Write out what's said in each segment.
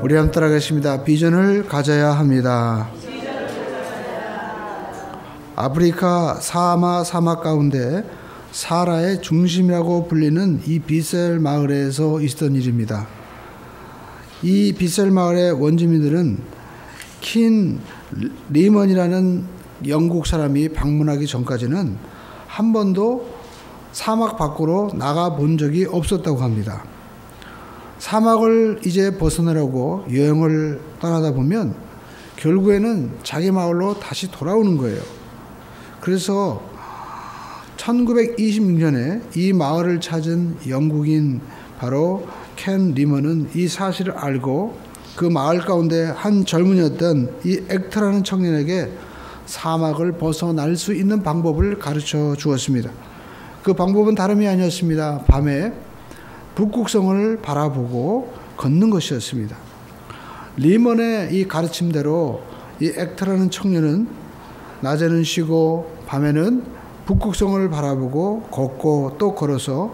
우리 함께 따라가겠습니다. 비전을 가져야 합니다. 아프리카 사하마 사막 가운데 사라의 중심이라고 불리는 이 비셀 마을에서 있었던 일입니다. 이 비셀 마을의 원주민들은 킨 리먼이라는 영국 사람이 방문하기 전까지는 한 번도 사막 밖으로 나가 본 적이 없었다고 합니다. 사막을 이제 벗어나려고 여행을 떠나다 보면 결국에는 자기 마을로 다시 돌아오는 거예요. 그래서 1926년에 이 마을을 찾은 영국인 바로 켄 리먼은 이 사실을 알고 그 마을 가운데 한 젊은이였던 이 액터라는 청년에게 사막을 벗어날 수 있는 방법을 가르쳐 주었습니다. 그 방법은 다름이 아니었습니다. 밤에 북극성을 바라보고 걷는 것이었습니다. 리먼의 이 가르침대로 이 액터라는 청년은 낮에는 쉬고 밤에는 북극성을 바라보고 걷고 또 걸어서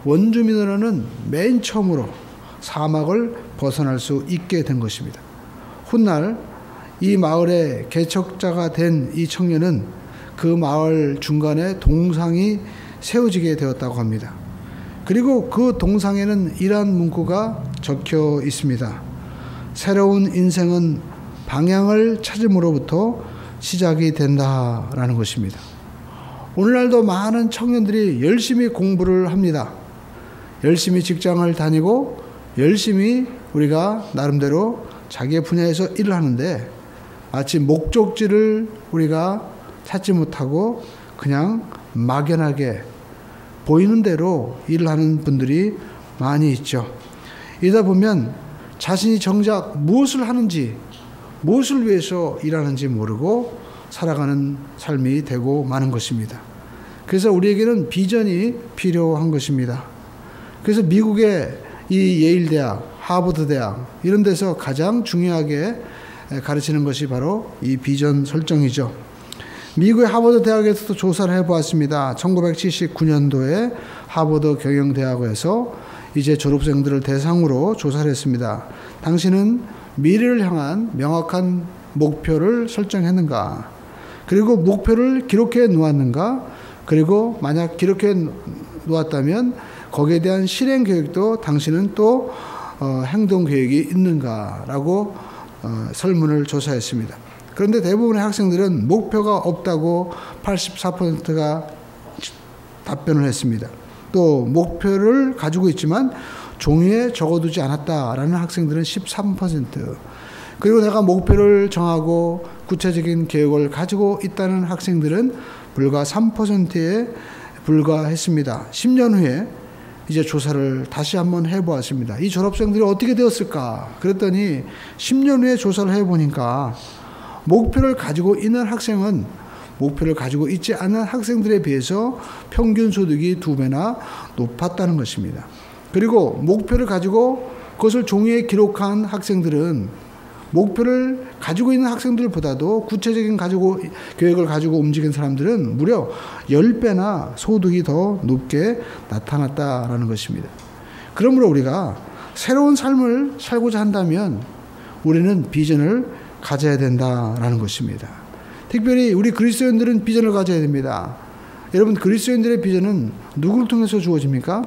원주민으로는 맨 처음으로 사막을 벗어날 수 있게 된 것입니다. 훗날 이 마을의 개척자가 된 이 청년은 그 마을 중간에 동상이 세워지게 되었다고 합니다. 그리고 그 동상에는 이러한 문구가 적혀 있습니다. 새로운 인생은 방향을 찾음으로부터 시작이 된다라는 것입니다. 오늘날도 많은 청년들이 열심히 공부를 합니다. 열심히 직장을 다니고 열심히 우리가 나름대로 자기의 분야에서 일을 하는데 마치 목적지를 우리가 찾지 못하고 그냥 막연하게 보이는 대로 일을 하는 분들이 많이 있죠. 이러다 보면 자신이 정작 무엇을 하는지, 무엇을 위해서 일하는지 모르고 살아가는 삶이 되고 마는 것입니다. 그래서 우리에게는 비전이 필요한 것입니다. 그래서 미국의 이 예일대학, 하버드대학 이런 데서 가장 중요하게 가르치는 것이 바로 이 비전 설정이죠. 미국의 하버드 대학에서도 조사를 해보았습니다. 1979년도에 하버드 경영대학에서 이제 졸업생들을 대상으로 조사를 했습니다. 당신은 미래를 향한 명확한 목표를 설정했는가? 그리고 목표를 기록해 놓았는가? 그리고 만약 기록해 놓았다면 거기에 대한 실행 계획도 당신은 또 행동 계획이 있는가라고 설문을 조사했습니다. 그런데 대부분의 학생들은 목표가 없다고 84%가 답변을 했습니다. 또 목표를 가지고 있지만 종이에 적어두지 않았다라는 학생들은 13%. 그리고 내가 목표를 정하고 구체적인 계획을 가지고 있다는 학생들은 불과 3%에 불과했습니다. 10년 후에 이제 조사를 다시 한번 해보았습니다. 이 졸업생들이 어떻게 되었을까? 그랬더니 10년 후에 조사를 해보니까 목표를 가지고 있는 학생은 목표를 가지고 있지 않은 학생들에 비해서 평균 소득이 2배나 높았다는 것입니다. 그리고 목표를 가지고 그것을 종이에 기록한 학생들은 목표를 가지고 있는 학생들보다도 구체적인 계획을 가지고 움직인 사람들은 무려 10배나 소득이 더 높게 나타났다라는 것입니다. 그러므로 우리가 새로운 삶을 살고자 한다면 우리는 비전을 가져야 된다라는 것입니다. 특별히 우리 그리스도인들은 비전을 가져야 됩니다. 여러분, 그리스도인들의 비전은 누구를 통해서 주어집니까?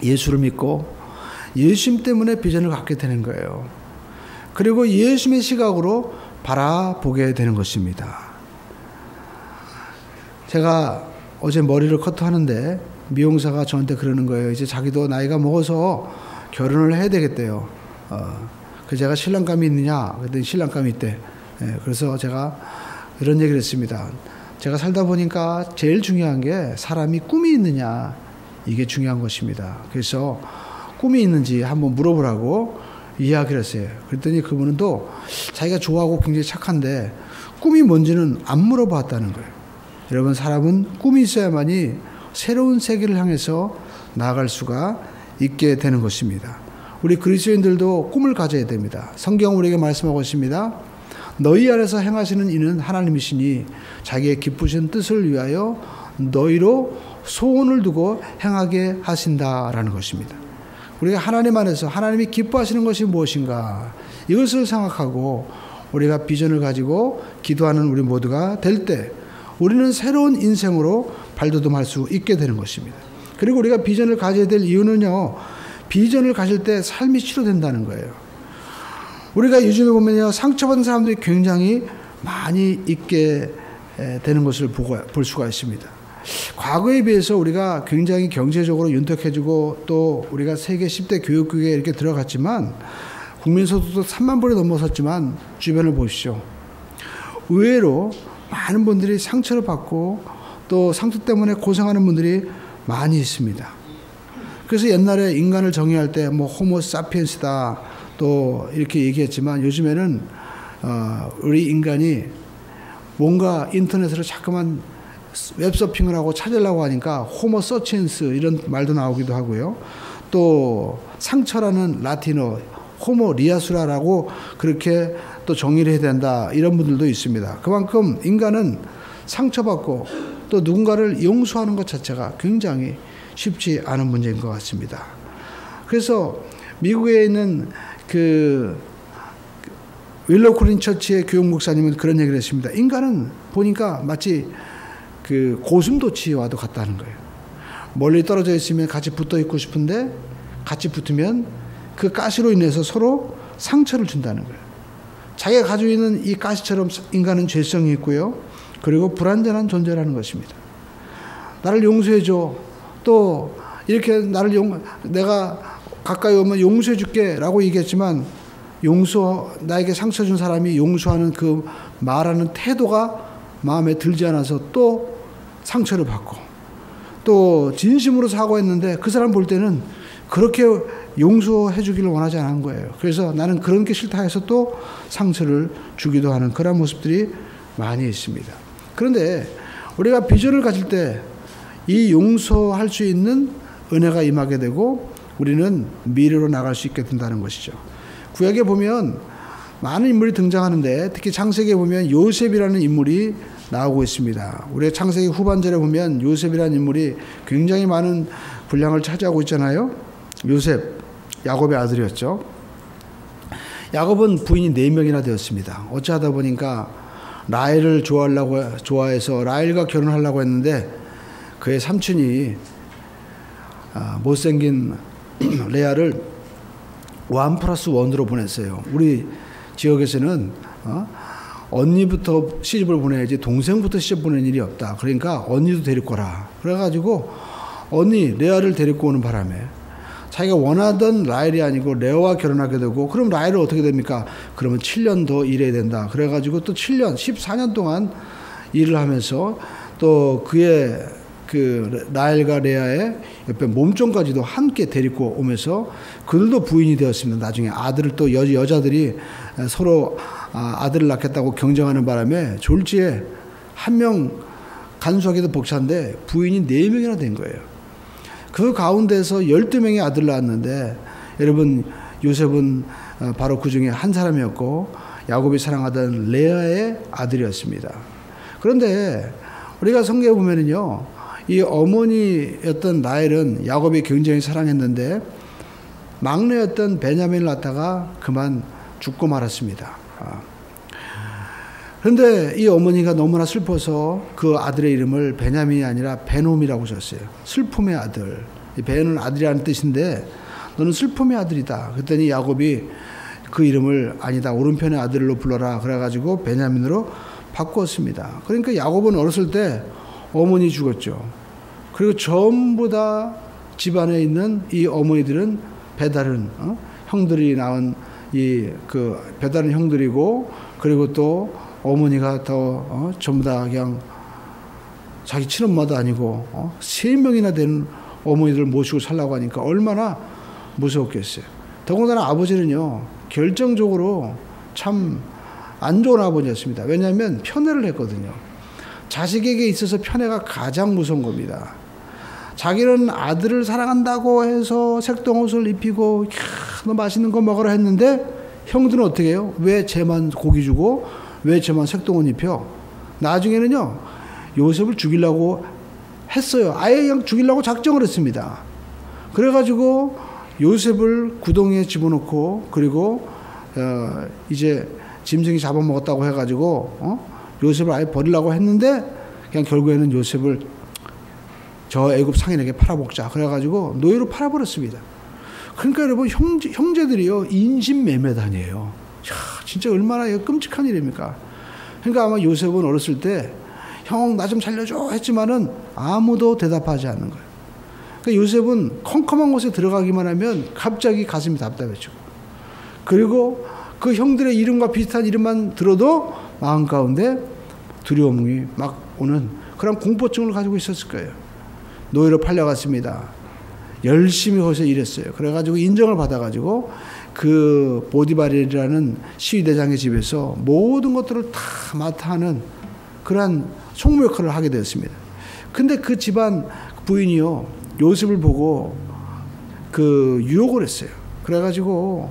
예수를 믿고 예수님 때문에 비전을 갖게 되는 거예요. 그리고 예수님의 시각으로 바라보게 되는 것입니다. 제가 어제 머리를 커트하는데 미용사가 저한테 그러는 거예요. 이제 자기도 나이가 먹어서 결혼을 해야 되겠대요. 그래서 제가 신랑감이 있느냐? 그랬더니 신랑감이 있대. 그래서 제가 이런 얘기를 했습니다. 제가 살다 보니까 제일 중요한 게 사람이 꿈이 있느냐, 이게 중요한 것입니다. 그래서 꿈이 있는지 한번 물어보라고 이야기를 했어요. 그랬더니 그분은 또 자기가 좋아하고 굉장히 착한데 꿈이 뭔지는 안 물어봤다는 거예요. 여러분, 사람은 꿈이 있어야만이 새로운 세계를 향해서 나아갈 수가 있게 되는 것입니다. 우리 그리스도인들도 꿈을 가져야 됩니다. 성경은 우리에게 말씀하고 있습니다. 너희 안에서 행하시는 이는 하나님이시니 자기의 기쁘신 뜻을 위하여 너희로 소원을 두고 행하게 하신다라는 것입니다. 우리가 하나님 안에서 하나님이 기뻐하시는 것이 무엇인가 이것을 생각하고 우리가 비전을 가지고 기도하는 우리 모두가 될 때 우리는 새로운 인생으로 발돋움할 수 있게 되는 것입니다. 그리고 우리가 비전을 가져야 될 이유는요, 비전을 가질 때 삶이 치료된다는 거예요. 우리가 요즘에 보면요, 상처받은 사람들이 굉장히 많이 있게 되는 것을 볼 수가 있습니다. 과거에 비해서 우리가 굉장히 경제적으로 윤택해지고 또 우리가 세계 10대 교육국에 이렇게 들어갔지만 국민소득도 3만 불이 넘어섰지만 주변을 보십시오. 의외로 많은 분들이 상처를 받고 또 상처 때문에 고생하는 분들이 많이 있습니다. 그래서 옛날에 인간을 정의할 때 뭐 호모 사피엔스다 또 이렇게 얘기했지만 요즘에는 우리 인간이 뭔가 인터넷으로 자꾸만 웹서핑을 하고 찾으려고 하니까 호모 서치엔스 이런 말도 나오기도 하고요. 또 상처라는 라틴어 호모 리아수라라고 그렇게 또 정의를 해야 된다 이런 분들도 있습니다. 그만큼 인간은 상처받고 또 누군가를 용서하는 것 자체가 굉장히 쉽지 않은 문제인 것 같습니다. 그래서 미국에 있는 그 윌로 코린 처치의 교육 목사님은 그런 얘기를 했습니다. 인간은 보니까 마치 그 고슴도치와도 같다는 거예요. 멀리 떨어져 있으면 같이 붙어 있고 싶은데 같이 붙으면 그 가시로 인해서 서로 상처를 준다는 거예요. 자기가 가지고 있는 이 가시처럼 인간은 죄성이 있고요. 그리고 불완전한 존재라는 것입니다. 나를 용서해줘. 또 이렇게 내가 가까이 오면 용서해줄게 라고 얘기했지만 나에게 상처 준 사람이 용서하는 그 말하는 태도가 마음에 들지 않아서 또 상처를 받고 또 진심으로 사과했는데 그 사람 볼 때는 그렇게 용서해 주기를 원하지 않은 거예요. 그래서 나는 그런 게 싫다 해서 또 상처를 주기도 하는 그런 모습들이 많이 있습니다. 그런데 우리가 비전을 가질 때 이 용서할 수 있는 은혜가 임하게 되고 우리는 미래로 나갈 수 있게 된다는 것이죠. 구약에 보면 많은 인물이 등장하는데 특히 창세기에 보면 요셉이라는 인물이 나오고 있습니다. 우리가 창세기 후반절에 보면 요셉이라는 인물이 굉장히 많은 분량을 차지하고 있잖아요. 요셉, 야곱의 아들이었죠. 야곱은 부인이 4명이나 되었습니다. 어찌하다 보니까 라헬을 좋아해서 라헬과 결혼하려고 했는데 그의 삼촌이 못생긴 레아를 1+1으로 보냈어요. 우리 지역에서는 언니부터 시집을 보내야지 동생부터 시집 보내는 일이 없다. 그러니까 언니도 데리고 오라. 그래가지고 언니 레아를 데리고 오는 바람에 자기가 원하던 라헬이 아니고 레아와 결혼하게 되고 그럼 라헬은 어떻게 됩니까? 그러면 7년 더 일해야 된다. 그래가지고 또 7년, 14년 동안 일을 하면서 또 그의 그 라헬과 레아의 옆에 몸종까지도 함께 데리고 오면서 그들도 부인이 되었습니다. 나중에 아들을 또 여자들이 서로 아들을 낳겠다고 경쟁하는 바람에 졸지에 한 명 간수하기도 벅찬데 부인이 4명이나 된 거예요. 그 가운데서 12명의 아들을 낳았는데 여러분 요셉은 바로 그 중에 한 사람이었고 야곱이 사랑하던 레아의 아들이었습니다. 그런데 우리가 성경에 보면은요 이 어머니였던 라헬은 야곱이 굉장히 사랑했는데 막내였던 베냐민을 낳다가 그만 죽고 말았습니다. 그런데 이 어머니가 너무나 슬퍼서 그 아들의 이름을 베냐민이 아니라 베놈이라고 줬어요. 슬픔의 아들. 베는 아들이라는 뜻인데 너는 슬픔의 아들이다. 그랬더니 야곱이 그 이름을 아니다. 오른편의 아들로 불러라. 그래가지고 베냐민으로 바꾸었습니다. 그러니까 야곱은 어렸을 때 어머니 죽었죠. 그리고 전부 다 집안에 있는 이 어머니들은 배다른 형들이 낳은 배다른 형들이고 그리고 또 어머니가 더 전부 다 그냥 자기 친엄마도 아니고 3명이나 되는 어머니들을 모시고 살라고 하니까 얼마나 무서웠겠어요. 더군다나 아버지는요 결정적으로 참 안 좋은 아버지였습니다. 왜냐하면 편애를 했거든요. 자식에게 있어서 편애가 가장 무서운 겁니다. 자기는 아들을 사랑한다고 해서 색동옷을 입히고 너 맛있는 거 먹으라 했는데 형들은 어떻게 해요? 왜 쟤만 고기 주고 왜 쟤만 색동옷 입혀? 나중에는요 요셉을 죽이려고 했어요. 아예 그냥 죽이려고 작정을 했습니다. 그래가지고 요셉을 구덩이에 집어넣고 그리고 이제 짐승이 잡아먹었다고 해가지고 요셉을 아예 버리려고 했는데 그냥 결국에는 요셉을 저 애굽 상인에게 팔아먹자 그래가지고 노예로 팔아버렸습니다. 그러니까 여러분 형제들이요 인신매매단이에요. 진짜 얼마나 끔찍한 일입니까? 그러니까 아마 요셉은 어렸을 때 형 나 좀 살려줘 했지만은 아무도 대답하지 않는 거예요. 그러니까 요셉은 컴컴한 곳에 들어가기만 하면 갑자기 가슴이 답답해지고 그리고 그 형들의 이름과 비슷한 이름만 들어도 마음 가운데 두려움이 막 오는 그런 공포증을 가지고 있었을 거예요. 노예로 팔려갔습니다. 열심히 거기서 일했어요. 그래가지고 인정을 받아가지고 그 보디발이라는 시위대장의 집에서 모든 것들을 다 맡아 하는 그러한 총무 역할을 하게 되었습니다. 근데 그 집안 부인이요 요셉을 보고 그 유혹을 했어요. 그래가지고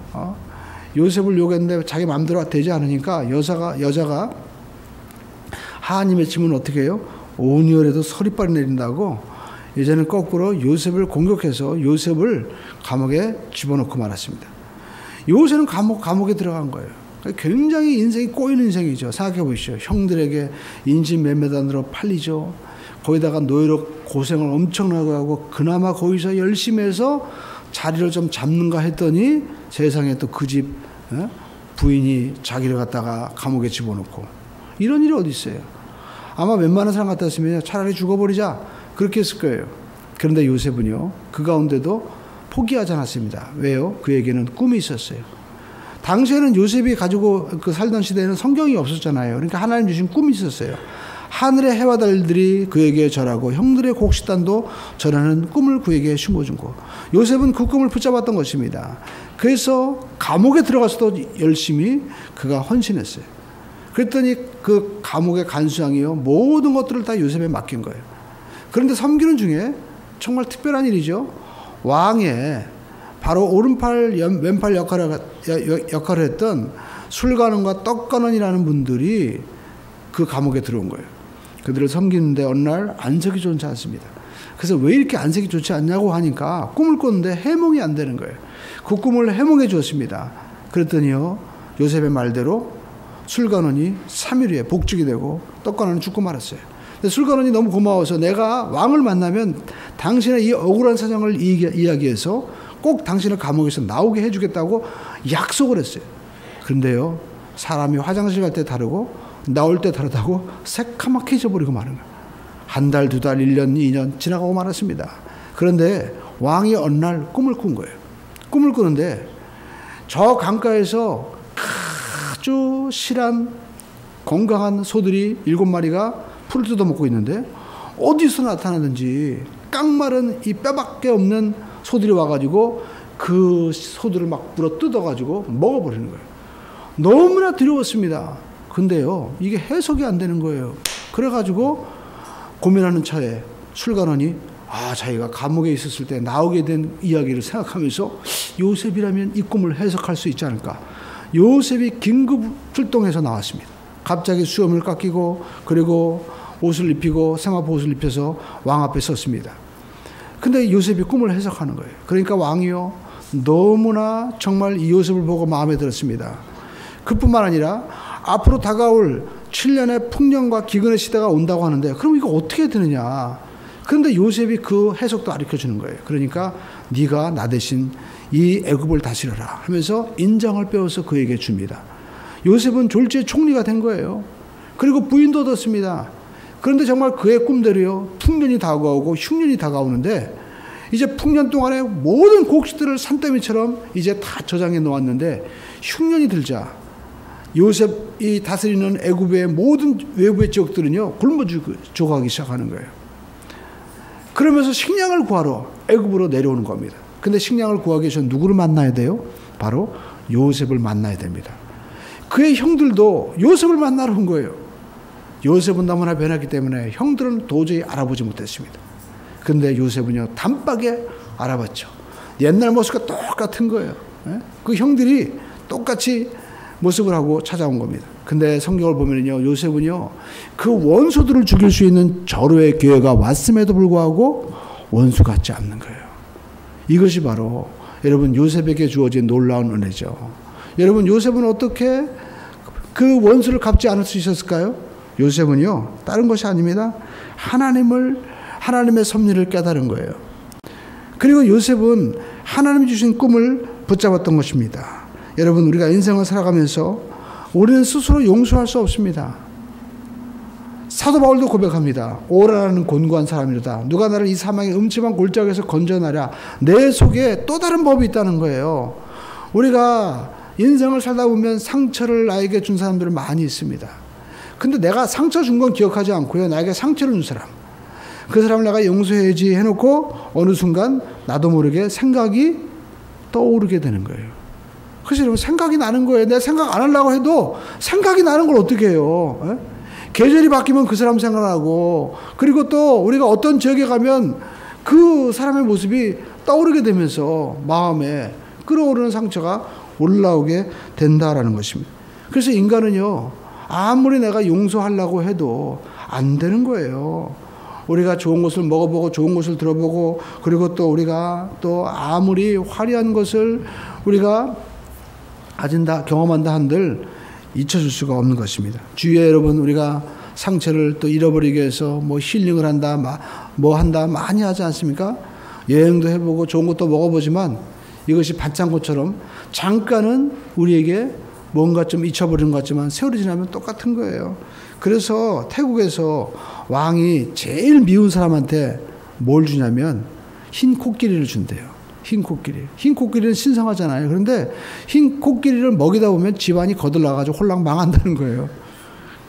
요셉을 유혹했는데 자기 마음대로 되지 않으니까 여자가 하나님의 짐은 어떻게 해요? 온유월에도 서리빨이 내린다고 이제는 거꾸로 요셉을 공격해서 요셉을 감옥에 집어넣고 말았습니다. 요셉은 감옥에 들어간 거예요. 굉장히 인생이 꼬이는 인생이죠. 생각해 보시죠. 형들에게 인신매매단으로 팔리죠. 거기다가 노예로 고생을 엄청나게 하고 그나마 거기서 열심히 해서 자리를 좀 잡는가 했더니 세상에 또 그 집 부인이 자기를 갖다가 감옥에 집어넣고 이런 일이 어디 있어요. 아마 웬만한 사람 같았으면 차라리 죽어버리자 그렇게 했을 거예요. 그런데 요셉은요 그 가운데도 포기하지 않았습니다. 왜요? 그에게는 꿈이 있었어요. 당시에는 요셉이 가지고 살던 시대에는 성경이 없었잖아요. 그러니까 하나님 주신 꿈이 있었어요. 하늘의 해와 달들이 그에게 절하고 형들의 곡식단도 절하는 꿈을 그에게 심어준 거. 요셉은 그 꿈을 붙잡았던 것입니다. 그래서 감옥에 들어가서도 열심히 그가 헌신했어요. 그랬더니 그 감옥의 간수장이요 모든 것들을 다 요셉에 맡긴 거예요. 그런데 섬기는 중에 정말 특별한 일이죠. 왕의 바로 오른팔 왼팔 역할을 했던 술관원과 떡관원이라는 분들이 그 감옥에 들어온 거예요. 그들을 섬기는데 어느 날 안색이 좋지 않습니다. 그래서 왜 이렇게 안색이 좋지 않냐고 하니까 꿈을 꿨는데 해몽이 안 되는 거예요. 그 꿈을 해몽해 주었습니다. 그랬더니요 요셉의 말대로 술관원이 3일 후에 복직이 되고 떡관원은 죽고 말았어요. 근데 술관원이 너무 고마워서 내가 왕을 만나면 당신의 이 억울한 사정을 이야기해서 꼭 당신을 감옥에서 나오게 해주겠다고 약속을 했어요. 그런데요 사람이 화장실 갈 때 다르고 나올 때 다르다고 새카맣게 잊어버리고 마는 거예요. 한 달, 두 달, 1년, 2년 지나가고 말았습니다. 그런데 왕이 어느 날 꿈을 꾼 거예요. 꿈을 꾸는데 저 강가에서 아주 실한 건강한 소들이 7마리가 풀을 뜯어먹고 있는데 어디서 나타나든지 깡마른 이 뼈밖에 없는 소들이 와가지고 그 소들을 막 물어 뜯어가지고 먹어버리는 거예요. 너무나 두려웠습니다. 근데요 이게 해석이 안 되는 거예요. 그래가지고 고민하는 차에 술관원이 자기가 감옥에 있었을 때 나오게 된 이야기를 생각하면서 요셉이라면 이 꿈을 해석할 수 있지 않을까. 요셉이 긴급 출동해서 나왔습니다. 갑자기 수염을 깎이고 그리고 옷을 입히고 세마포 옷을 입혀서 왕 앞에 섰습니다. 근데 요셉이 꿈을 해석하는 거예요. 그러니까 왕이요 너무나 정말 이 요셉을 보고 마음에 들었습니다. 그뿐만 아니라 앞으로 다가올 7년의 풍년과 기근의 시대가 온다고 하는데 그럼 이거 어떻게 되느냐. 그런데 요셉이 그 해석도 가르쳐주는 거예요. 그러니까 네가 나 대신 이 애굽을 다스려라 하면서 인장을 빼어서 그에게 줍니다. 요셉은 졸지에 총리가 된 거예요. 그리고 부인도 얻었습니다. 그런데 정말 그의 꿈대로요 풍년이 다가오고 흉년이 다가오는데 이제 풍년 동안에 모든 곡식들을 산더미처럼 이제 다 저장해 놓았는데 흉년이 들자 요셉이 다스리는 애굽의 모든 외부의 지역들은요 굶어 죽어가기 시작하는 거예요. 그러면서 식량을 구하러 애굽으로 내려오는 겁니다. 근데 식량을 구하기 위해서 누구를 만나야 돼요? 바로 요셉을 만나야 됩니다. 그의 형들도 요셉을 만나러 온 거예요. 요셉은 너무나 변했기 때문에 형들은 도저히 알아보지 못했습니다. 근데 요셉은요 단박에 알아봤죠. 옛날 모습과 똑같은 거예요. 그 형들이 똑같이 모습을 하고 찾아온 겁니다. 근데 성경을 보면요 요셉은요 그 원수들을 죽일 수 있는 절호의 기회가 왔음에도 불구하고 원수 같지 않는 거예요. 이것이 바로 여러분 요셉에게 주어진 놀라운 은혜죠. 여러분 요셉은 어떻게 그 원수를 갚지 않을 수 있었을까요? 요셉은요 다른 것이 아닙니다. 하나님의 섭리를 깨달은 거예요. 그리고 요셉은 하나님이 주신 꿈을 붙잡았던 것입니다. 여러분 우리가 인생을 살아가면서 우리는 스스로 용서할 수 없습니다. 사도 바울도 고백합니다. 오라라는 곤고한 사람이로다. 누가 나를 이 사망의 음침한 골짜기에서 건져나랴. 내 속에 또 다른 법이 있다는 거예요. 우리가 인생을 살다 보면 상처를 나에게 준 사람들은 많이 있습니다. 근데 내가 상처 준 건 기억하지 않고요. 나에게 상처를 준 사람. 그 사람을 내가 용서해야지 해놓고 어느 순간 나도 모르게 생각이 떠오르게 되는 거예요. 그래서 여러분 생각이 나는 거예요. 내가 생각 안 하려고 해도 생각이 나는 걸 어떻게 해요? 계절이 바뀌면 그 사람 생각나고 그리고 또 우리가 어떤 지역에 가면 그 사람의 모습이 떠오르게 되면서 마음에 끓어오르는 상처가 올라오게 된다라는 것입니다. 그래서 인간은요 아무리 내가 용서하려고 해도 안 되는 거예요. 우리가 좋은 것을 먹어보고 좋은 것을 들어보고 그리고 또 우리가 또 아무리 화려한 것을 우리가 가진다 경험한다 한들 잊혀줄 수가 없는 것입니다. 주위에 여러분 우리가 상처를 또 잃어버리기 위해서 뭐 힐링을 한다 뭐 한다 많이 하지 않습니까? 여행도 해보고 좋은 것도 먹어보지만 이것이 반창고처럼 잠깐은 우리에게 뭔가 좀 잊혀버리는 것 같지만 세월이 지나면 똑같은 거예요. 그래서 태국에서 왕이 제일 미운 사람한테 뭘 주냐면 흰 코끼리를 준대요. 흰 코끼리. 흰 코끼리는 신성하잖아요. 그런데 흰 코끼리를 먹이다 보면 집안이 거들나가지고 홀랑 망한다는 거예요.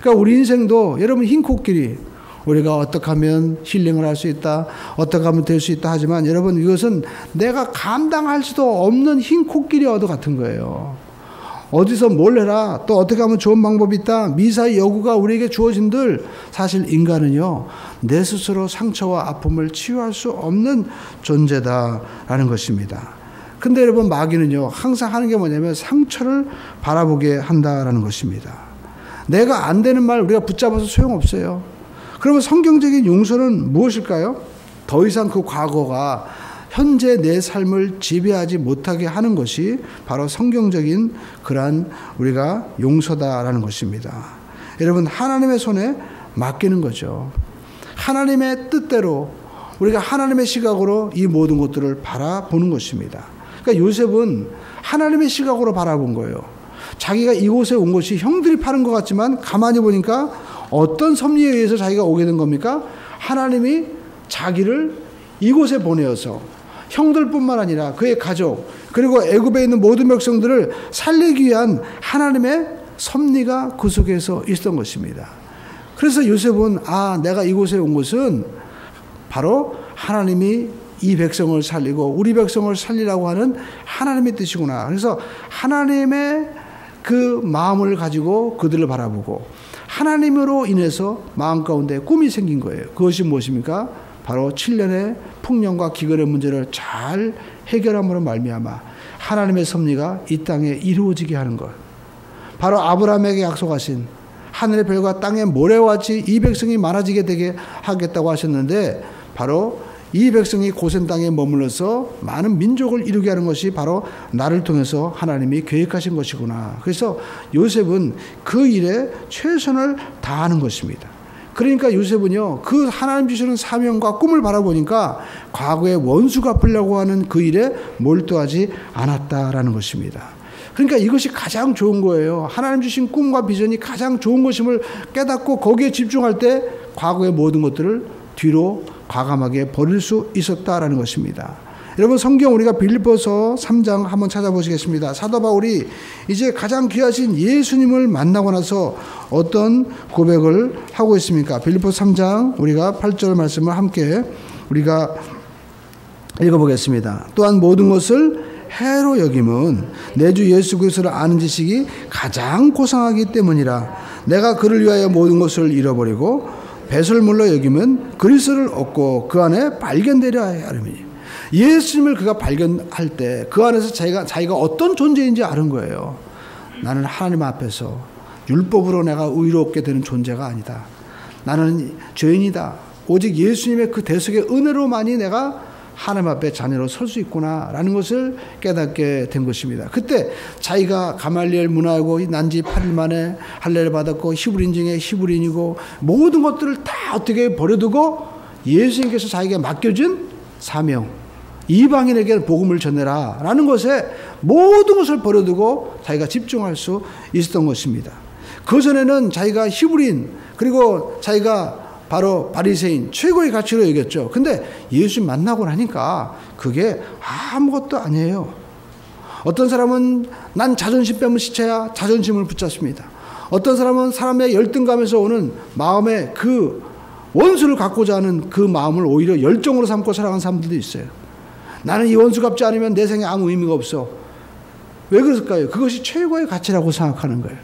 그러니까 우리 인생도 여러분 흰 코끼리. 우리가 어떻게 하면 힐링을 할 수 있다. 어떻게 하면 될 수 있다 하지만 여러분 이것은 내가 감당할 수도 없는 흰 코끼리와도 같은 거예요. 어디서 뭘 해라. 또 어떻게 하면 좋은 방법이 있다. 미사의 여구가 우리에게 주어진들 사실 인간은요. 내 스스로 상처와 아픔을 치유할 수 없는 존재다라는 것입니다. 근데 여러분 마귀는요. 항상 하는 게 뭐냐면 상처를 바라보게 한다라는 것입니다. 내가 안 되는 말 우리가 붙잡아서 소용없어요. 그러면 성경적인 용서는 무엇일까요? 더 이상 그 과거가 현재 내 삶을 지배하지 못하게 하는 것이 바로 성경적인 그러한 우리가 용서다라는 것입니다. 여러분 하나님의 손에 맡기는 거죠. 하나님의 뜻대로 우리가 하나님의 시각으로 이 모든 것들을 바라보는 것입니다. 그러니까 요셉은 하나님의 시각으로 바라본 거예요. 자기가 이곳에 온 것이 형들이 파는 것 같지만 가만히 보니까 어떤 섭리에 의해서 자기가 오게 된 겁니까? 하나님이 자기를 이곳에 보내어서 형들뿐만 아니라 그의 가족 그리고 애굽에 있는 모든 백성들을 살리기 위한 하나님의 섭리가 그 속에서 있었던 것입니다. 그래서 요셉은 내가 이곳에 온 것은 바로 하나님이 이 백성을 살리고 우리 백성을 살리라고 하는 하나님의 뜻이구나. 그래서 하나님의 그 마음을 가지고 그들을 바라보고 하나님으로 인해서 마음 가운데 꿈이 생긴 거예요. 그것이 무엇입니까? 바로 7년의 풍년과 기근의 문제를 잘 해결함으로 말미암아 하나님의 섭리가 이 땅에 이루어지게 하는 것. 바로 아브라함에게 약속하신 하늘의 별과 땅의 모래와 같이 이 백성이 많아지게 되게 하겠다고 하셨는데 바로 이 백성이 고센 땅에 머물러서 많은 민족을 이루게 하는 것이 바로 나를 통해서 하나님이 계획하신 것이구나. 그래서 요셉은 그 일에 최선을 다하는 것입니다. 그러니까 요셉은요, 그 하나님 주시는 사명과 꿈을 바라보니까 과거에 원수 갚으려고 하는 그 일에 몰두하지 않았다라는 것입니다. 그러니까 이것이 가장 좋은 거예요. 하나님 주신 꿈과 비전이 가장 좋은 것임을 깨닫고 거기에 집중할 때 과거의 모든 것들을 뒤로 과감하게 버릴 수 있었다라는 것입니다. 여러분 성경 우리가 빌립보서 3장 한번 찾아보시겠습니다. 사도 바울이 이제 가장 귀하신 예수님을 만나고 나서 어떤 고백을 하고 있습니까? 빌립보서 3장 우리가 8절 말씀을 함께 우리가 읽어보겠습니다. 또한 모든 것을 해로 여김은 내 주 예수 그리스도를 아는 지식이 가장 고상하기 때문이라. 내가 그를 위하여 모든 것을 잃어버리고 배설물로 여기면 그리스도를 얻고 그 안에 발견되려 하리니. 예수님을 그가 발견할 때 그 안에서 자기가 어떤 존재인지 아는 거예요. 나는 하나님 앞에서 율법으로 내가 의롭게 되는 존재가 아니다. 나는 죄인이다. 오직 예수님의 그 대속의 은혜로만이 내가 하나님 앞에 자녀로 설 수 있구나라는 것을 깨닫게 된 것입니다. 그때 자기가 가말리엘 문화하고 난지 8일 만에 할례를 받았고 히브리인 중에 히브리인이고 모든 것들을 다 어떻게 버려두고 예수님께서 자기에게 맡겨준 사명, 이방인에게 복음을 전해라 라는 것에 모든 것을 버려두고 자기가 집중할 수 있었던 것입니다. 그전에는 자기가 히브리인 그리고 자기가 바로 바리새인 최고의 가치로 여겼죠. 근데 예수 만나고 나니까 그게 아무것도 아니에요. 어떤 사람은 난 자존심 빼면 시체야 자존심을 붙잡습니다. 어떤 사람은 사람의 열등감에서 오는 마음의 그 원수를 갖고자 하는 그 마음을 오히려 열정으로 삼고 살아가는 사람들도 있어요. 나는 이 원수 갚지 않으면 내 생에 아무 의미가 없어. 왜 그럴까요? 그것이 최고의 가치라고 생각하는 거예요.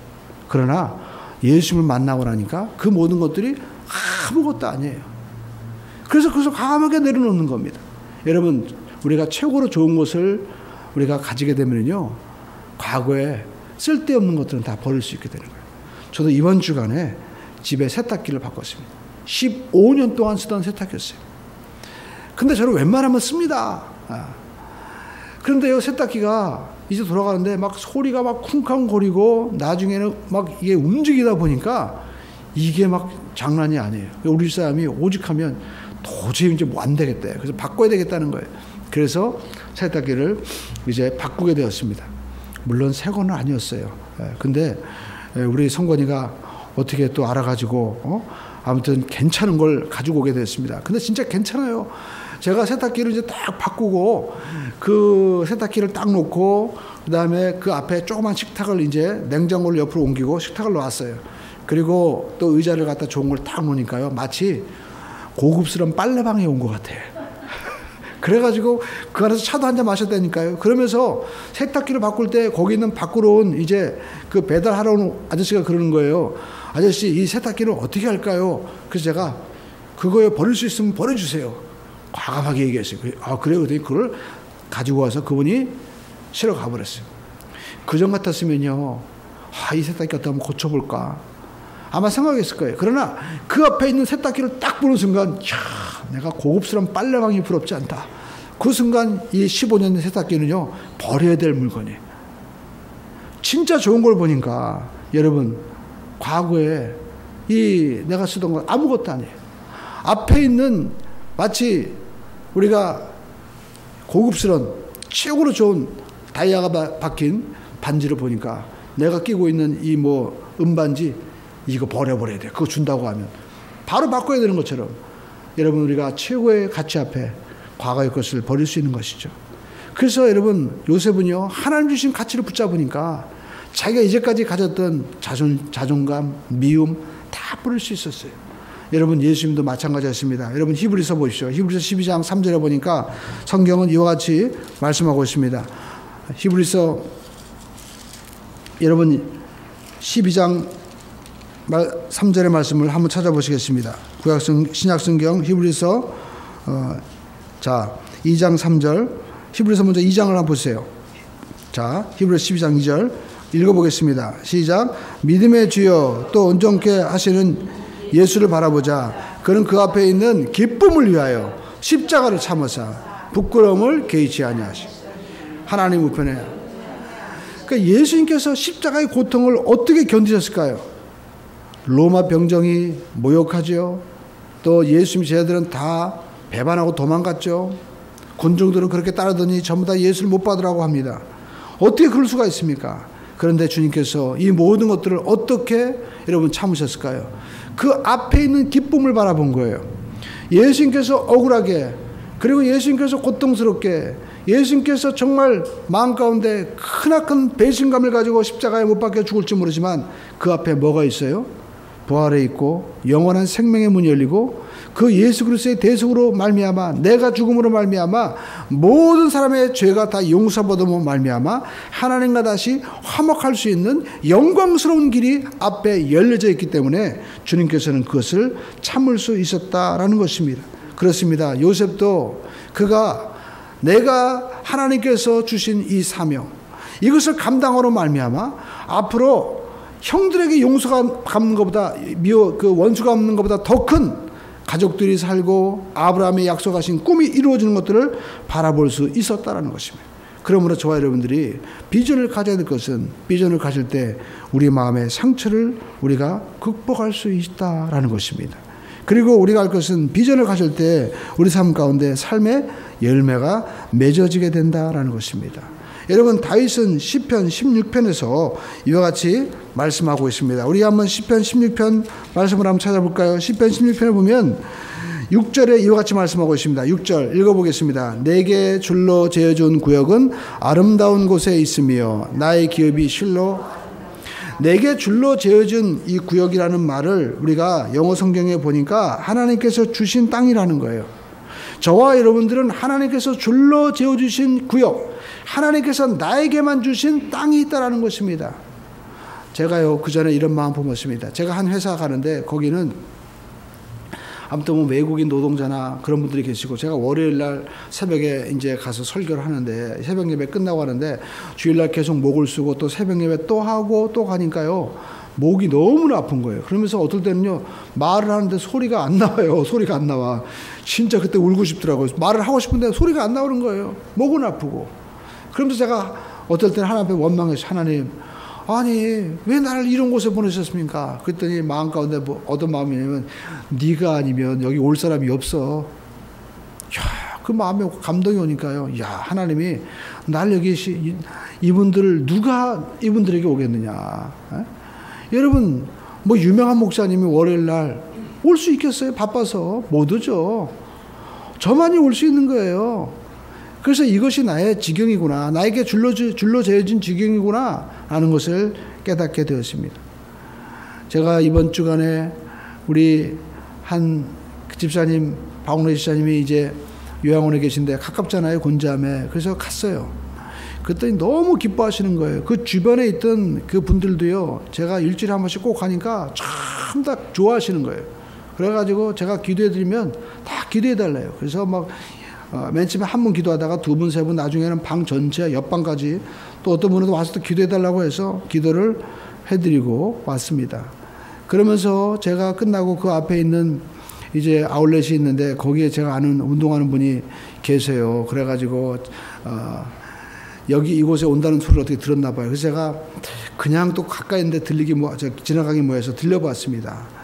그러나 예수님을 만나고 나니까 그 모든 것들이 아무것도 아니에요. 그래서 그것을 과감하게 내려놓는 겁니다. 여러분, 우리가 최고로 좋은 것을 우리가 가지게 되면요, 과거에 쓸데없는 것들은 다 버릴 수 있게 되는 거예요. 저도 이번 주간에 집에 세탁기를 바꿨습니다. 15년 동안 쓰던 세탁기였어요. 근데 저는 웬만하면 씁니다. 그런데요, 세탁기가 이제 돌아가는데 막 소리가 막 쿵쾅거리고 나중에는 막 이게 움직이다 보니까 이게 막 장난이 아니에요. 우리 사람이 오직하면 도저히 이제 뭐 안 되겠다. 그래서 바꿔야 되겠다는 거예요. 그래서 세탁기를 이제 바꾸게 되었습니다. 물론 새 거는 아니었어요. 근데 우리 성권이가 어떻게 또 알아가지고 아무튼 괜찮은 걸 가지고 오게 됐습니다. 근데 진짜 괜찮아요. 제가 세탁기를 이제 딱 바꾸고 그 세탁기를 딱 놓고 그다음에 그 앞에 조그만 식탁을 이제 냉장고를 옆으로 옮기고 식탁을 놓았어요. 그리고 또 의자를 갖다 좋은 걸 딱 놓으니까요, 마치 고급스러운 빨래방에 온 것 같아요. 그래가지고 그 안에서 차도 한잔 마셨다니까요. 그러면서 세탁기를 바꿀 때 거기 있는 밖으로 온 이제 그 배달하러 온 아저씨가 그러는 거예요. 아저씨, 이 세탁기를 어떻게 할까요? 그래서 제가 그거에 버릴 수 있으면 버려주세요. 과감하게 얘기했어요. 아, 그래요? 그랬더니 그걸 가지고 와서 그분이 실어 가버렸어요. 그전 같았으면요, 이 세탁기 어떻게 한번 고쳐볼까 아마 생각했을 거예요. 그러나 그 앞에 있는 세탁기를 딱 보는 순간, 내가 고급스러운 빨래방이 부럽지 않다. 그 순간 이 15년 세탁기는요, 버려야 될 물건이에요. 진짜 좋은 걸 보니까 여러분, 과거에 이 내가 쓰던 건 아무것도 아니에요. 앞에 있는 마치 우리가 고급스러운 최고로 좋은 다이아가 박힌 반지를 보니까 내가 끼고 있는 이 뭐 은반지 이거 버려버려야 돼. 그거 준다고 하면 바로 바꿔야 되는 것처럼 여러분, 우리가 최고의 가치 앞에 과거의 것을 버릴 수 있는 것이죠. 그래서 여러분, 요셉은요, 하나님 주신 가치를 붙잡으니까 자기가 이제까지 가졌던 자존감, 미움 다 버릴 수 있었어요. 여러분, 예수님도 마찬가지였습니다. 여러분, 히브리서 보십시오. 히브리서 12장 3절에 보니까 성경은 이와 같이 말씀하고 있습니다. 히브리서 여러분 12장 3절의 말씀을 한번 찾아보시겠습니다. 신약성경 히브리서 2장 3절, 히브리서 먼저 2장을 한번 보세요. 자, 히브리서 12장 2절 읽어보겠습니다. 시작. 믿음의 주여 또 온전케 하시는 예수를 바라보자. 그는 그 앞에 있는 기쁨을 위하여 십자가를 참으사 부끄러움을 개의치 아니하시고 하나님 우편에. 그러니까 예수님께서 십자가의 고통을 어떻게 견디셨을까요? 로마 병정이 모욕하죠. 또 예수님 제자들은 다 배반하고 도망갔죠. 군중들은 그렇게 따르더니 전부 다 예수를 못 받으라고 합니다. 어떻게 그럴 수가 있습니까? 그런데 주님께서 이 모든 것들을 어떻게 여러분 참으셨을까요? 그 앞에 있는 기쁨을 바라본 거예요. 예수님께서 억울하게, 그리고 예수님께서 고통스럽게, 예수님께서 정말 마음 가운데 크나큰 배신감을 가지고 십자가에 못 박혀 죽을지 모르지만 그 앞에 뭐가 있어요? 부활에 있고 영원한 생명의 문이 열리고 그 예수 그리스도의 대속으로 말미암아, 내가 죽음으로 말미암아 모든 사람의 죄가 다 용서받음으로 말미암아 하나님과 다시 화목할 수 있는 영광스러운 길이 앞에 열려져 있기 때문에 주님께서는 그것을 참을 수 있었다라는 것입니다. 그렇습니다. 요셉도 그가 내가 하나님께서 주신 이 사명, 이것을 감당으로 말미암아 앞으로 형들에게 용서가 갚는 것보다, 그 원수가 갚는 것보다 더 큰 가족들이 살고 아브라함이 약속하신 꿈이 이루어지는 것들을 바라볼 수 있었다라는 것입니다. 그러므로 저와 여러분들이 비전을 가져야 될 것은 비전을 가질 때 우리 마음의 상처를 우리가 극복할 수 있다라는 것입니다. 그리고 우리가 할 것은 비전을 가질 때 우리 삶 가운데 삶의 열매가 맺어지게 된다라는 것입니다. 여러분, 다윗은 시편 16편에서 이와 같이 말씀하고 있습니다. 우리 한번 시편 16편 말씀을 한번 찾아볼까요? 시편 16편을 보면 6절에 이와 같이 말씀하고 있습니다. 6절 읽어보겠습니다. 내게 줄로 재어준 구역은 아름다운 곳에 있으며 나의 기업이 실로. 내게 줄로 재어준 이 구역이라는 말을 우리가 영어 성경에 보니까 하나님께서 주신 땅이라는 거예요. 저와 여러분들은 하나님께서 줄로 재어주신 구역, 하나님께서 나에게만 주신 땅이 있다라는 것입니다. 제가요, 그 전에 이런 마음 품었습니다. 제가 한 회사 가는데 거기는 아무튼 뭐 외국인 노동자나 그런 분들이 계시고, 제가 월요일 날 새벽에 이제 가서 설교를 하는데, 새벽 예배 끝나고 하는데 주일날 계속 목을 쓰고 또 새벽 예배 또 하고 또 가니까요, 목이 너무나 아픈 거예요. 그러면서 어떨 때는요, 말을 하는데 소리가 안 나와요. 소리가 안 나와. 진짜 그때 울고 싶더라고요. 말을 하고 싶은데 소리가 안 나오는 거예요. 목은 아프고. 그러면서 제가 어떨 때는 하나님 앞에 원망해서, 하나님, 아니 왜 나를 이런 곳에 보내셨습니까? 그랬더니 마음 가운데 뭐 어떤 마음이냐면, 네가 아니면 여기 올 사람이 없어. 야, 그 마음에 감동이 오니까요, 야, 하나님이 날 여기 이분들을 누가 이분들에게 오겠느냐. 에? 여러분, 뭐 유명한 목사님이 월요일 날 올 수 있겠어요? 바빠서 못 오죠. 저만이 올 수 있는 거예요. 그래서 이것이 나의 지경이구나, 나에게 줄로 재어진 지경이구나 하는 것을 깨닫게 되었습니다. 제가 이번 주간에 우리 한 집사님, 박원래 집사님이 이제 요양원에 계신데 가깝잖아요, 곤자암에. 그래서 갔어요. 그랬더니 너무 기뻐하시는 거예요. 그 주변에 있던 그 분들도요, 제가 일주일에 한 번씩 꼭 가니까 참 다 좋아하시는 거예요. 그래가지고 제가 기도해드리면 다 기도해달래요. 그래서 막 맨 처음에 한 분 기도하다가 두 분, 세 분, 나중에는 방 전체, 옆방까지 또 어떤 분은 와서 또 기도해달라고 해서 기도를 해드리고 왔습니다. 그러면서 제가 끝나고 그 앞에 있는 이제 아울렛이 있는데 거기에 제가 아는 운동하는 분이 계세요. 그래가지고 여기 이곳에 온다는 소리를 어떻게 들었나 봐요. 그래서 제가 그냥 또 가까이 있는데 지나가기 뭐해서 들려봤습니다.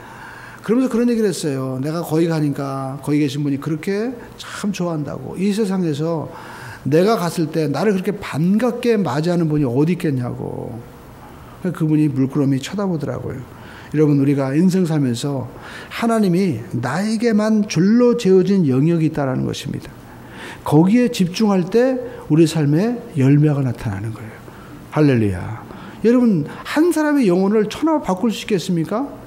그러면서 그런 얘기를 했어요. 내가 거기 가니까 거기 계신 분이 그렇게 참 좋아한다고. 이 세상에서 내가 갔을 때 나를 그렇게 반갑게 맞이하는 분이 어디 있겠냐고. 그분이 물끄러미 쳐다보더라고요. 여러분, 우리가 인생 살면서 하나님이 나에게만 줄로 재어진 영역이 있다는 것입니다. 거기에 집중할 때 우리 삶에 열매가 나타나는 거예요. 할렐루야. 여러분, 한 사람의 영혼을 천하로 바꿀 수 있겠습니까?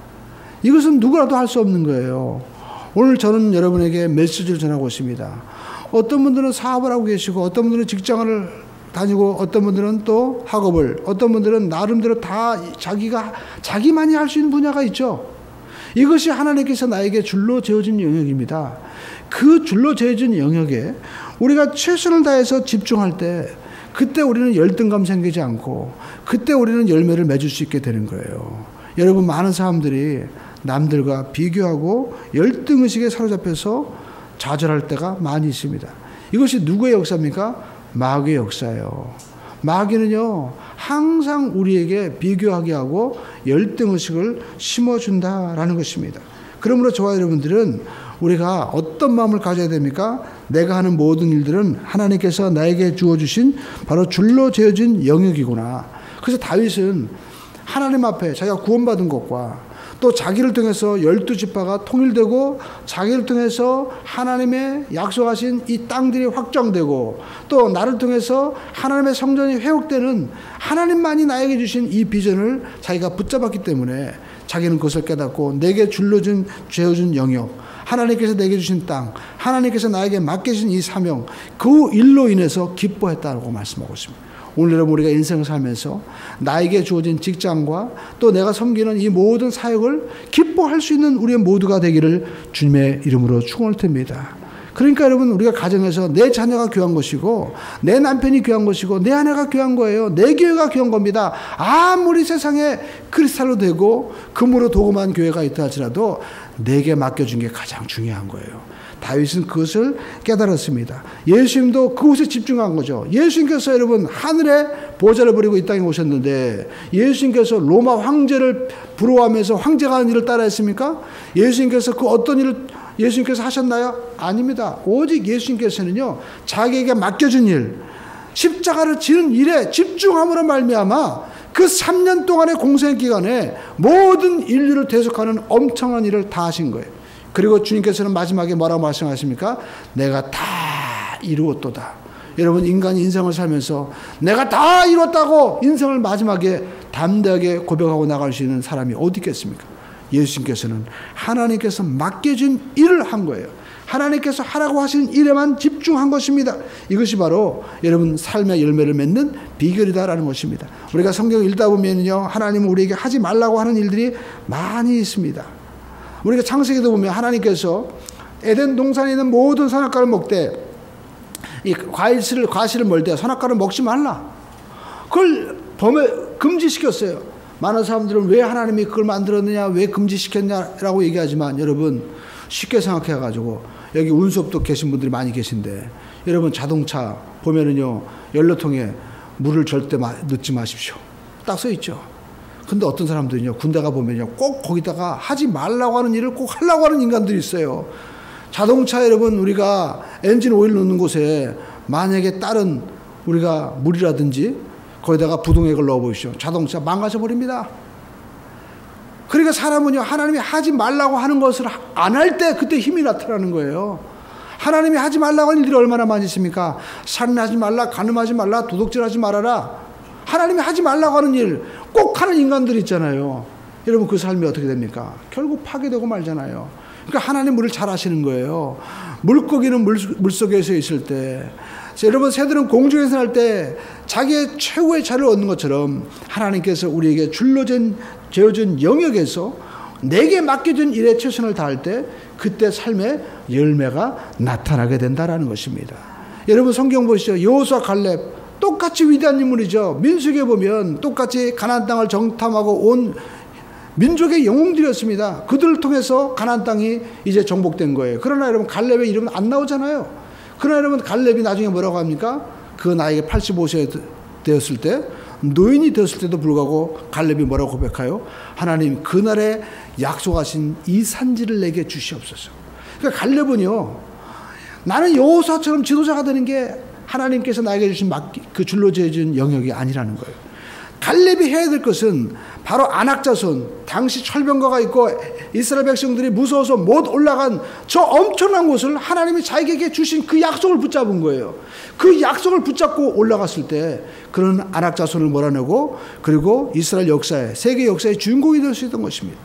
이것은 누구라도 할 수 없는 거예요. 오늘 저는 여러분에게 메시지를 전하고 있습니다. 어떤 분들은 사업을 하고 계시고, 어떤 분들은 직장을 다니고, 어떤 분들은 또 학업을, 어떤 분들은 나름대로 다 자기만이 할 수 있는 분야가 있죠. 이것이 하나님께서 나에게 줄로 재어진 영역입니다. 그 줄로 재어진 영역에 우리가 최선을 다해서 집중할 때, 그때 우리는 열등감 생기지 않고, 그때 우리는 열매를 맺을 수 있게 되는 거예요. 여러분, 많은 사람들이 남들과 비교하고 열등의식에 사로잡혀서 좌절할 때가 많이 있습니다. 이것이 누구의 역사입니까? 마귀의 역사예요. 마귀는요, 항상 우리에게 비교하게 하고 열등의식을 심어준다라는 것입니다. 그러므로 저와 여러분들은 우리가 어떤 마음을 가져야 됩니까? 내가 하는 모든 일들은 하나님께서 나에게 주어주신 바로 줄로 재어진 영역이구나. 그래서 다윗은 하나님 앞에 자기가 구원받은 것과 또 자기를 통해서 12지파가 통일되고, 자기를 통해서 하나님의 약속하신 이 땅들이 확정되고, 또 나를 통해서 하나님의 성전이 회복되는, 하나님만이 나에게 주신 이 비전을 자기가 붙잡았기 때문에 자기는 그것을 깨닫고, 내게 줄로 재어준 영역, 하나님께서 내게 주신 땅, 하나님께서 나에게 맡기신 이 사명, 그 일로 인해서 기뻐했다고 말씀하고 있습니다. 오늘 여러분, 우리가 인생을 살면서 나에게 주어진 직장과 또 내가 섬기는 이 모든 사역을 기뻐할 수 있는 우리 모두가 되기를 주님의 이름으로 축원할 때입니다. 그러니까 여러분, 우리가 가정에서 내 자녀가 귀한 것이고 내 남편이 귀한 것이고 내 아내가 귀한 거예요. 내 교회가 귀한 겁니다. 아무리 세상에 크리스탈로 되고 금으로 도금한 교회가 있다 할지라도 내게 맡겨준 게 가장 중요한 거예요. 다윗은 그것을 깨달았습니다. 예수님도 그곳에 집중한 거죠. 예수님께서 여러분 하늘에 보좌를 버리고 이 땅에 오셨는데 예수님께서 로마 황제를 부러워하면서 황제가 하는 일을 따라했습니까? 예수님께서 그 어떤 일을 예수님께서 하셨나요? 아닙니다. 오직 예수님께서는요, 자기에게 맡겨준 일, 십자가를 지는 일에 집중함으로 말미암아 그 3년 동안의 공생 기간에 모든 인류를 대속하는 엄청난 일을 다 하신 거예요. 그리고 주님께서는 마지막에 뭐라고 말씀하십니까? 내가 다 이루었도다. 여러분, 인간이 인생을 살면서 내가 다 이뤘다고 인생을 마지막에 담대하게 고백하고 나갈 수 있는 사람이 어디 있겠습니까? 예수님께서는 하나님께서 맡겨준 일을 한 거예요. 하나님께서 하라고 하신 일에만 집중한 것입니다. 이것이 바로 여러분 삶의 열매를 맺는 비결이다라는 것입니다. 우리가 성경 읽다 보면요, 하나님은 우리에게 하지 말라고 하는 일들이 많이 있습니다. 우리가 창세기도 보면 하나님께서 에덴 동산에 있는 모든 선악과를 먹되 이 과실을 먹을 때 선악과를 먹지 말라. 그걸 금지시켰어요. 많은 사람들은 왜 하나님이 그걸 만들었느냐, 왜 금지시켰냐라고 얘기하지만 여러분 쉽게 생각해가지고 여기 운수업도 계신 분들이 많이 계신데 여러분 자동차 보면은요 연료통에 물을 절대 넣지 마십시오. 딱 써 있죠. 근데 어떤 사람들은요 군대 가 보면요 꼭 거기다가 하지 말라고 하는 일을 꼭 하려고 하는 인간들이 있어요. 자동차 여러분 우리가 엔진 오일 넣는 곳에 만약에 다른 우리가 물이라든지 거기다가 부동액을 넣어보십시오. 자동차 망가져버립니다. 그러니까 사람은요 하나님이 하지 말라고 하는 것을 안 할 때 그때 힘이 나타나는 거예요. 하나님이 하지 말라고 하는 일들이 얼마나 많이 있습니까? 살인하지 말라, 간음하지 말라, 도둑질하지 말아라. 하나님이 하지 말라고 하는 일 꼭 하는 인간들이 있잖아요. 여러분 그 삶이 어떻게 됩니까? 결국 파괴되고 말잖아요. 그러니까 하나님 물을 잘 아시는 거예요. 물고기는 물속에서 있을 때, 여러분 새들은 공중에서 날 때 자기의 최고의 자를 얻는 것처럼 하나님께서 우리에게 재어준 영역에서 내게 맡겨준 일에 최선을 다할 때 그때 삶의 열매가 나타나게 된다라는 것입니다. 여러분 성경 보시죠. 여호수아 갈렙 똑같이 위대한 인물이죠. 민수기에 보면 똑같이 가나안 땅을 정탐하고 온 민족의 영웅들이었습니다. 그들을 통해서 가나안 땅이 이제 정복된 거예요. 그러나 여러분 갈렙의 이름은 안 나오잖아요. 그러나 여러분 갈렙이 나중에 뭐라고 합니까? 그 나이에 85세 되었을 때 노인이 되었을 때도 불구하고 갈렙이 뭐라고 고백해요? 하나님 그날에 약속하신 이 산지를 내게 주시옵소서. 그러니까 갈렙은요 나는 여호수아처럼 지도자가 되는 게 하나님께서 나에게 주신 그 줄로 재준 영역이 아니라는 거예요. 갈렙이 해야 될 것은 바로 안악자손, 당시 철병거가 있고 이스라엘 백성들이 무서워서 못 올라간 저 엄청난 곳을 하나님이 자기에게 주신 그 약속을 붙잡은 거예요. 그 약속을 붙잡고 올라갔을 때 그런 안악자손을 몰아내고 그리고 이스라엘 역사에, 세계 역사의 주인공이 될 수 있던 것입니다.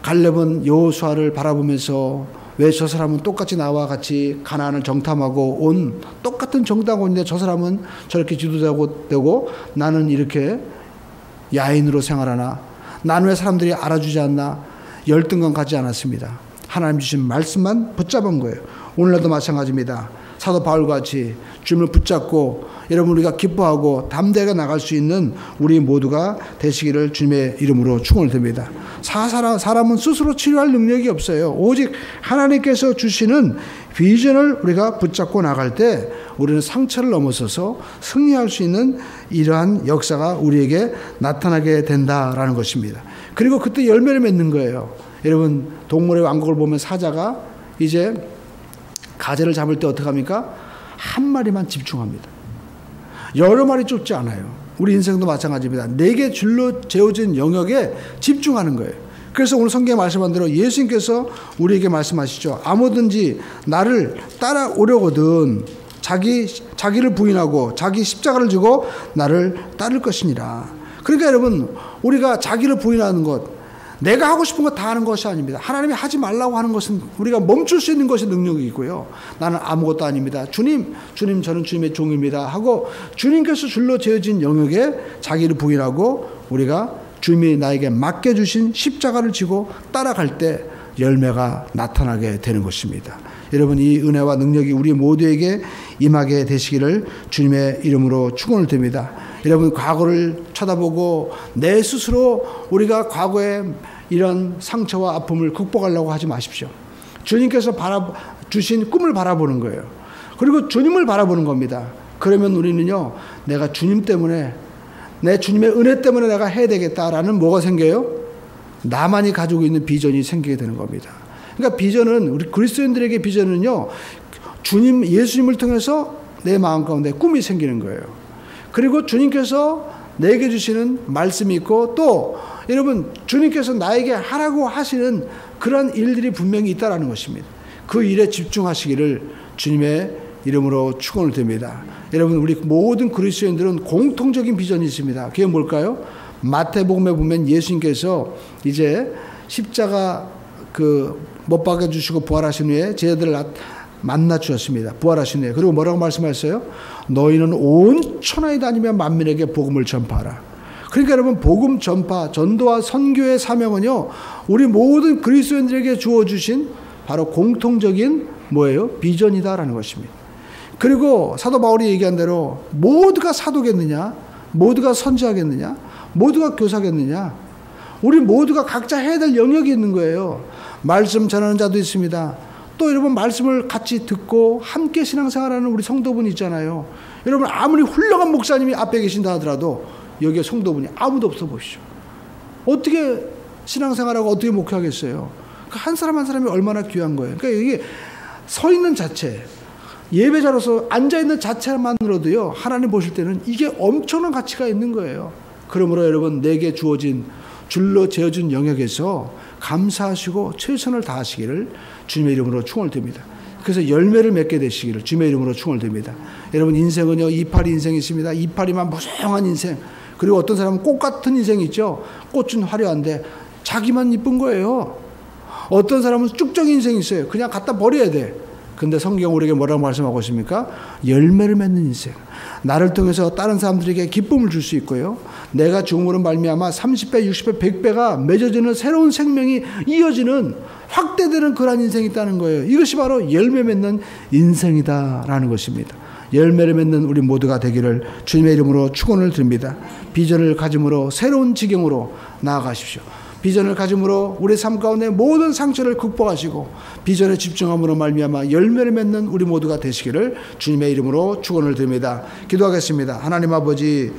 갈렙은 여호수아를 바라보면서 왜 저 사람은 똑같이 나와 같이 가나안을 정탐하고 온 똑같은 정탐원인데 저 사람은 저렇게 지도자가 되고 나는 이렇게 야인으로 생활하나, 나는 왜 사람들이 알아주지 않나, 열등감 갖지 않았습니다. 하나님 주신 말씀만 붙잡은 거예요. 오늘날도 마찬가지입니다. 사도 바울같이 주님을 붙잡고 여러분 우리가 기뻐하고 담대하게 나갈 수 있는 우리 모두가 되시기를 주님의 이름으로 축원드립니다. 사람은 스스로 치료할 능력이 없어요. 오직 하나님께서 주시는 비전을 우리가 붙잡고 나갈 때 우리는 상처를 넘어서서 승리할 수 있는 이러한 역사가 우리에게 나타나게 된다라는 것입니다. 그리고 그때 열매를 맺는 거예요. 여러분 동물의 왕국을 보면 사자가 이제 가재를 잡을 때 어떻게 합니까? 한 마리만 집중합니다. 여러 마리 쫓지 않아요. 우리 인생도 마찬가지입니다. 내게 줄로 재어진 영역에 집중하는 거예요. 그래서 오늘 성경에 말씀한 대로 예수님께서 우리에게 말씀하시죠. 아무든지 나를 따라오려거든 자기를 부인하고 자기 십자가를 지고 나를 따를 것이니라. 그러니까 여러분 우리가 자기를 부인하는 것, 내가 하고 싶은 거 다 하는 것이 아닙니다. 하나님이 하지 말라고 하는 것은 우리가 멈출 수 있는 것이 능력이고요. 나는 아무것도 아닙니다. 주님 저는 주님의 종입니다 하고 주님께서 줄로 재어진 영역에 자기를 부인하고 우리가 주님이 나에게 맡겨주신 십자가를 지고 따라갈 때 열매가 나타나게 되는 것입니다. 여러분 이 은혜와 능력이 우리 모두에게 임하게 되시기를 주님의 이름으로 축원을 드립니다. 여러분 과거를 쳐다보고 내 스스로 우리가 과거에 이런 상처와 아픔을 극복하려고 하지 마십시오. 주님께서 주신 꿈을 바라보는 거예요. 그리고 주님을 바라보는 겁니다. 그러면 우리는요, 내가 주님 때문에, 내 주님의 은혜 때문에 내가 해야 되겠다라는 뭐가 생겨요? 나만이 가지고 있는 비전이 생기게 되는 겁니다. 그러니까 비전은, 우리 그리스도인들에게 비전은요, 예수님을 통해서 내 마음 가운데 꿈이 생기는 거예요. 그리고 주님께서 내게 주시는 말씀이 있고, 또 여러분 주님께서 나에게 하라고 하시는 그런 일들이 분명히 있다라는 것입니다. 그 일에 집중하시기를 주님의 이름으로 축원을 드립니다. 여러분 우리 모든 그리스도인들은 공통적인 비전이 있습니다. 그게 뭘까요? 마태복음에 보면 예수님께서 이제 십자가 못 박아 주시고 부활하신 후에 제자들을 만나 주셨습니다. 부활하신 후에. 그리고 뭐라고 말씀하셨어요? 너희는 온 천하에 다니며 만민에게 복음을 전파하라. 그러니까 여러분 복음 전파, 전도와 선교의 사명은요, 우리 모든 그리스도인들에게 주어주신 바로 공통적인 뭐예요? 비전이다라는 것입니다. 그리고 사도 바울이 얘기한 대로 모두가 사도겠느냐? 모두가 선지하겠느냐? 모두가 교사겠느냐? 우리 모두가 각자 해야 될 영역이 있는 거예요. 말씀 전하는 자도 있습니다. 또 여러분 말씀을 같이 듣고 함께 신앙생활하는 우리 성도분이 있잖아요. 여러분 아무리 훌륭한 목사님이 앞에 계신다 하더라도 여기에 성도분이 아무도 없어 보십시오. 어떻게 신앙생활하고 어떻게 목회하겠어요? 한 사람 한 사람이 얼마나 귀한 거예요. 그러니까 이게 서 있는 자체, 예배자로서 앉아있는 자체만으로도요, 하나님 보실 때는 이게 엄청난 가치가 있는 거예요. 그러므로 여러분 내게 주어진 줄로 재어준 영역에서 감사하시고 최선을 다하시기를 주님의 이름으로 축원을 드립니다. 그래서 열매를 맺게 되시기를 주님의 이름으로 축원을 드립니다. 여러분 인생은요, 이파리 인생이 있습니다. 이파리만 무성한 인생. 그리고 어떤 사람은 꽃 같은 인생이 있죠. 꽃은 화려한데 자기만 이쁜 거예요. 어떤 사람은 쭉정이 인생이 있어요. 그냥 갖다 버려야 돼. 근데 성경 우리에게 뭐라고 말씀하고 있습니까? 열매를 맺는 인생. 나를 통해서 다른 사람들에게 기쁨을 줄 수 있고요. 내가 죽음으로 말미암아 30배, 60배, 100배가 맺어지는 새로운 생명이 이어지는 확대되는 그런 인생이 있다는 거예요. 이것이 바로 열매 맺는 인생이다라는 것입니다. 열매를 맺는 우리 모두가 되기를 주님의 이름으로 축원을 드립니다. 비전을 가짐으로 새로운 지경으로 나아가십시오. 비전을 가짐으로 우리 삶 가운데 모든 상처를 극복하시고 비전에 집중함으로 말미암아 열매를 맺는 우리 모두가 되시기를 주님의 이름으로 축원을 드립니다. 기도하겠습니다. 하나님 아버지,